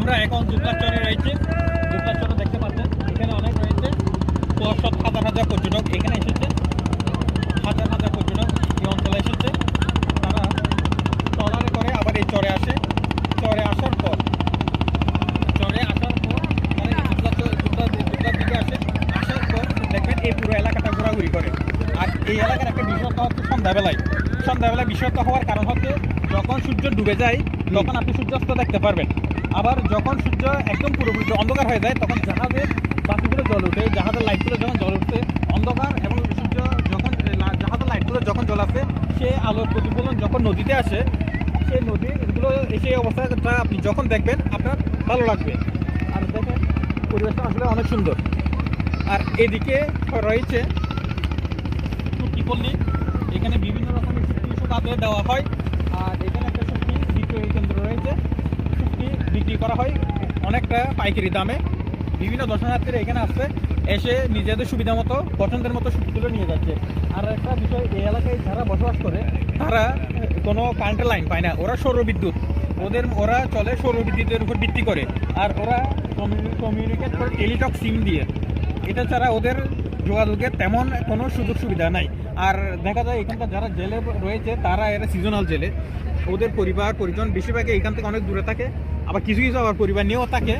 আমরা এখন দুবলাচরে রয়েছি। দুবলাচরে দেখতে পাচ্ছেন এখানে অনেক রয়েছে সব হাজার হাজার পর্যটক এখানে এসেছে। হাজার হাজার পর্যটক এই অঞ্চলে এসেছে। তারা ট্রলারে করে আবার এই চরে আসে। চরে আসার পর তারা দুবলার দিকে আসে। আসার পর দেখবেন এই পুরো এলাকাটা ঘোরাঘুরি করে। আর এই এলাকার একটা বিশেষত্ব হচ্ছে সন্ধ্যাবেলায় বিশেষত্ব হওয়ার কারণ হচ্ছে যখন সূর্য ডুবে যায় তখন আপনি সূর্যাস্ত দেখতে পারবেন। আবার যখন সূর্য একদম পুরোপুরি অন্ধকার হয়ে যায় তখন জাহাজের বাতিগুলো জ্বল উঠে, জাহাজের লাইটগুলো যখন জ্বল উঠছে অন্ধকার এবং সূর্য যখন জাহাজের লাইটগুলো যখন জ্বলাচ্ছে সে আলোর প্রতিফলন যখন নদীতে আসে, সেই নদীগুলো সেই অবস্থাটা আপনি যখন দেখবেন আপনার ভালো লাগবে। আর দেখেন পরিবেশটা আসলে অনেক সুন্দর। আর এদিকে রয়েছে চুক্তিপল্লী। এখানে বিভিন্ন রকমের চুক্তি তাদের দেওয়া হয়। আর এখানে একটা চুক্তি বিক্রয় কেন্দ্র রয়েছে। চুক্তি বিক্রি করা হয় অনেকটা পাইকারি দামে। বিভিন্ন দর্শনার্থীরা এখানে আসছে, এসে নিজেদের সুবিধা মতো পছন্দের মতো চুক্তিগুলো নিয়ে যাচ্ছে। আর একটা বিষয়, এই এলাকায় যারা বসবাস করে তারা কোনো কারেন্টের লাইন পায় না। ওরা সৌরবিদ্যুৎ, ওরা চলে সৌরবিদ্যুতের উপর ভিত্তি করে। আর ওরা কমিউনিকেট করে টেলিটক সিম দিয়ে। এটা ছাড়া ওদের যোগাযোগের তেমন কোনো সুযোগ সুবিধা নাই। আর দেখা যায় এখানকার যারা জেলে রয়েছে তারা এরা সিজনাল জেলে। ওদের পরিবার পরিজন বেশিরভাগই এখান থেকে অনেক দূরে থাকে, আবার কিছু কিছু আবার পরিবার নিয়েও থাকে।